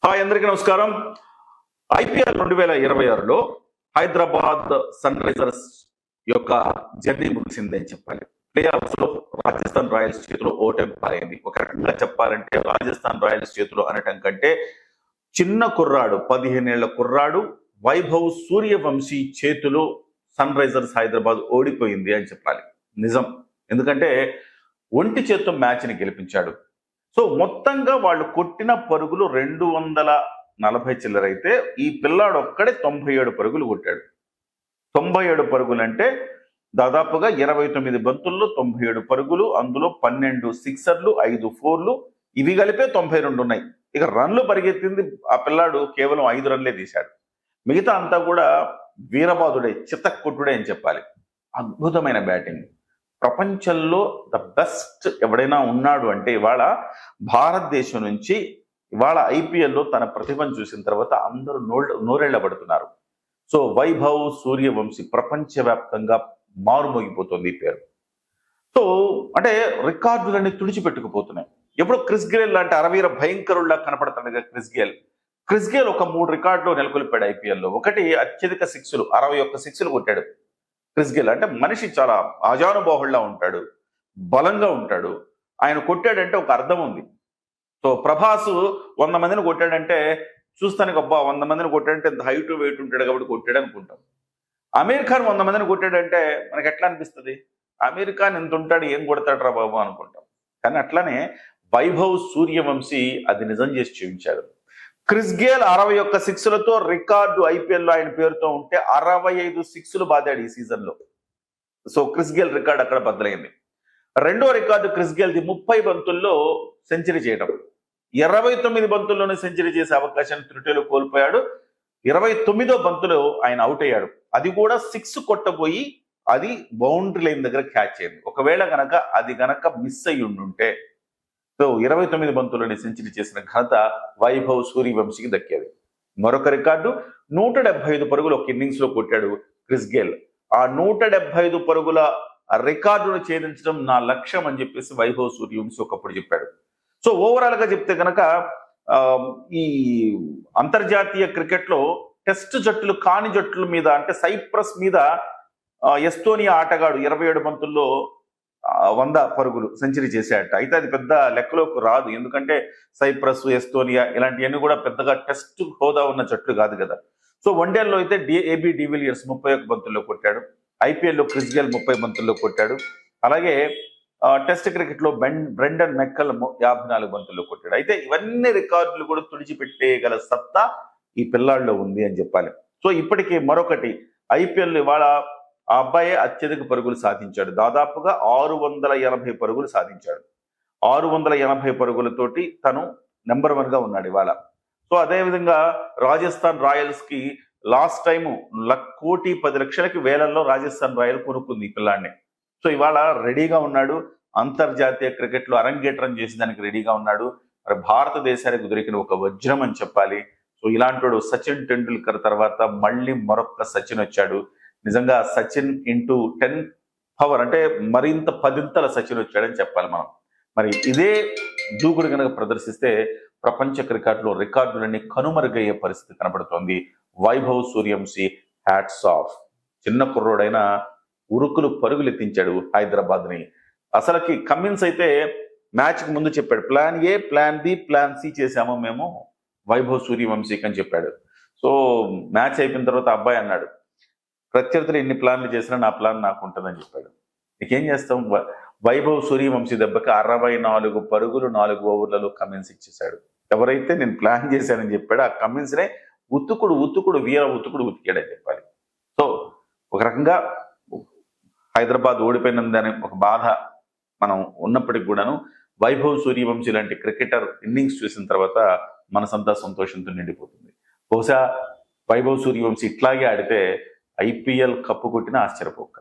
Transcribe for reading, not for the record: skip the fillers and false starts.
Hi అందరికీ నమస్కారం. IPL 2026లో Hyderabad sun Risers యొక్క జర్నీ ముగిసింది అని చెప్పాలి. ప్లే ఆఫ్స్ లో రాజస్థాన్ రాయల్స్ చేతిలో ఓటమి పాలైంది. ఒక రకంగా చెప్పాలంటే రాజస్థాన్ రాయల్స్ చేతిలో అనటం కంటే చిన్న కుర్రాడు 15 ఏళ్ల కుర్రాడు వైభవ్ సూర్యవంశీ చేతిలో సన్ రైజర్స్ హైదరాబాద్ ఓడిపోయింది అని చెప్పాలి. నిజం. ఎందుకంటే ఒంటి చేత్తో మ్యాచ్ ని గెలిపించాడు. సో మొత్తంగా వాళ్ళు కొట్టిన పరుగులు 240 చిల్లరైతే ఈ పిల్లాడు ఒక్కడే 97 పరుగులు కొట్టాడు. 97 పరుగులు అంటే దాదాపుగా 29 బంతుల్లో 97 పరుగులు, అందులో 12 సిక్సర్లు, 5 ఫోర్లు, ఇవి కలిపే 92 ఉన్నాయి. ఇక రన్లు పరిగెత్తింది ఆ పిల్లాడు కేవలం 5 రన్లే తీశాడు. మిగతా అంతా కూడా వీరబాదుడే, చితక్కొట్టుడే అని చెప్పాలి. అద్భుతమైన బ్యాటింగ్. ప్రపంచంలో ద బెస్ట్ ఎవడైనా ఉన్నాడు అంటే ఇవాళ భారతదేశం నుంచి ఇవాళ ఐపీఎల్లో తన ప్రతిభను చూసిన తర్వాత అందరూ నోరెళ్లబడుతున్నారు. సో వైభవ్ సూర్యవంశీ ప్రపంచవ్యాప్తంగా మారుమోగిపోతుంది ఈ పేరు. సో అంటే రికార్డులన్నీ తుడిచిపెట్టుకుపోతున్నాయి. ఎప్పుడో క్రిస్ గేల్ లాంటి అరవీర భయంకరుల్లా కనపడుతుంది క్రిస్ గేల్ ఒక 3 రికార్డులు నెలకొల్పాడు ఐపీఎల్లో. ఒకటి అత్యధిక 61 సిక్స్లు కొట్టాడు క్రిస్ గేల్. అంటే మనిషి చాలా ఆజానుబాహుళ్లా ఉంటాడు, బలంగా ఉంటాడు. ఆయన కొట్టాడంటే ఒక అర్థం ఉంది. సో ప్రభాస్ 100 మందిని కొట్టాడంటే చూస్తానికి అబ్బా 100 మందిని కొట్టాడంటే ఇంత హైట్ వెయిట్ ఉంటాడు కాబట్టి కొట్టాడు అనుకుంటాం. అమీర్ ఖాన్ 100 మందిని కొట్టాడంటే మనకి ఎట్లా అనిపిస్తుంది? అమీర్ ఖాన్ ఎంత ఉంటాడు, ఏం కొడతాడు రా బాబు అనుకుంటాం. కానీ అట్లానే వైభవ్ సూర్యవంశీ అది నిజం చేసి చూపించాడు. క్రిస్ గేల్ 61 సిక్స్లతో రికార్డు ఐపీఎల్లో ఆయన పేరుతో ఉంటే 65 సిక్స్లు బాదాడు ఈ సీజన్ లో. సో క్రిస్ గేల్ రికార్డు అక్కడ బద్దలైంది. రెండో రికార్డు క్రిస్ గేల్ది 30 బంతుల్లో సెంచరీ చేయడం. 29 బంతుల్లోనే సెంచరీ చేసే అవకాశాన్ని త్రుటిలో కోల్పోయాడు. 29వ బంతులో ఆయన అవుట్ అయ్యాడు. అది కూడా 6 కొట్టబోయి అది బౌండరీ లైన్ దగ్గర క్యాచ్ అయింది. ఒకవేళ గనక మిస్ అయ్యి ఉండుంటే సో 29 బంతుల్లోనే సెంచరీ చేసిన ఘనత వైభవ్ సూర్యవంశీకి దక్కేది. మరొక రికార్డు 175 పరుగులు ఒక ఇన్నింగ్స్ లో కొట్టాడు క్రిస్ గేల్. ఆ 175 పరుగుల రికార్డును ఛేదించడం నా లక్ష్యం అని చెప్పేసి వైభవ్ సూర్యవంశీ ఒకప్పుడు చెప్పాడు. సో ఓవరాల్ గా చెప్తే కనుక ఈ అంతర్జాతీయ క్రికెట్ లో టెస్ట్ జట్టులు కాని జట్టుల మీద అంటే సైప్రస్ మీద ఎస్తోనియా ఆటగాడు 27 బంతుల్లో 100 పరుగులు సెంచరీ చేశాడట. అయితే అది పెద్ద లెక్కలోకి రాదు, ఎందుకంటే సైప్రస్, ఎస్తోనియా ఇలాంటివన్నీ కూడా పెద్దగా టెస్ట్ హోదా ఉన్న జట్లు కాదు కదా. సో వన్డేల్లో అయితే ఏబీ డివిలియర్స్ 31 బంతుల్లో కొట్టాడు. ఐపీఎల్లో క్రిస్ గేల్ 30 బంతుల్లో కొట్టాడు. అలాగే టెస్ట్ క్రికెట్ లో బ్రెండన్ మెక్కల్ 54 బంతుల్లో కొట్టాడు. అయితే ఇవన్నీ రికార్డులు కూడా తుడిచిపెట్టేయగల సత్తా ఈ పిల్లాళ్ళలో ఉంది అని చెప్పాలి. సో ఇప్పటికీ మరొకటి, ఐపీఎల్ ఇవాళ ఆ అబ్బాయే అత్యధిక పరుగులు సాధించాడు. దాదాపుగా 680 పరుగులు సాధించాడు. 680 పరుగులతోటి తను నెంబర్ 1 గా ఉన్నాడు ఇవాళ. సో అదేవిధంగా రాజస్థాన్ రాయల్స్ కి లాస్ట్ టైం 1,10,00,000 వేలల్లో రాజస్థాన్ రాయల్ కొనుక్కుంది ఈ పిల్లాడిని. సో ఇవాళ రెడీగా ఉన్నాడు. అంతర్జాతీయ క్రికెట్ లో అరంగేట్రం చేసేదానికి రెడీగా ఉన్నాడు. మరి భారతదేశానికి దొరికిన ఒక వజ్రం అని చెప్పాలి. సో ఇలాంటి సచిన్ టెండూల్కర్ తర్వాత మళ్ళీ మరొక సచిన్ వచ్చాడు. నిజంగా సచిన్ ఇంటూ 10 పవర్ అంటే మరింత 10ంతల సచిన్ వచ్చాడని చెప్పాలి మనం. మరి ఇదే దూకుడు కనుక ప్రదర్శిస్తే ప్రపంచ క్రికెట్ లో రికార్డులన్నీ కనుమరుగయ్యే పరిస్థితి కనబడుతోంది. Vaibhav Suryavanshi hats off. చిన్న కుర్రోడైన ఉరుకులు పరుగులు ఎత్తించాడు హైదరాబాద్ ని. అసలుకి కమిన్స్ అయితే మ్యాచ్ కి ముందు చెప్పాడు, plan A, plan B, plan C చేశాము మేము వైభవ్ సూర్యవంశీకి అని చెప్పాడు. సో మ్యాచ్ అయిపోయిన తర్వాత అబ్బాయి అన్నాడు, ప్రత్యర్థులు ఎన్ని ప్లాన్లు చేసినా నా ప్లాన్ నాకు ఉంటుందని చెప్పాడు. నీకేం చేస్తాం, వైభవ్ సూర్యవంశీ దెబ్బకి 64 పరుగులు 4 ఓవర్లలో కమిన్స్ ఇచ్చేశాడు. ఎవరైతే నేను ప్లాన్ చేశానని చెప్పాడో ఆ కమిన్స్ నే వీర ఉతుకుడు ఉతికాడని చెప్పాలి. సో ఒక రకంగా హైదరాబాద్ ఓడిపోయినందని ఒక బాధ మనం ఉన్నప్పటికి కూడాను వైభవ్ సూర్యవంశీ లాంటి క్రికెటర్ ఇన్నింగ్స్ చూసిన తర్వాత మనసంతా సంతోషంతో నిండిపోతుంది. బహుశా వైభవ్ సూర్యవంశీ ఇట్లాగే ఆడితే ఐపీఎల్ కప్పు కొట్టిన ఆశ్చర్యపోక.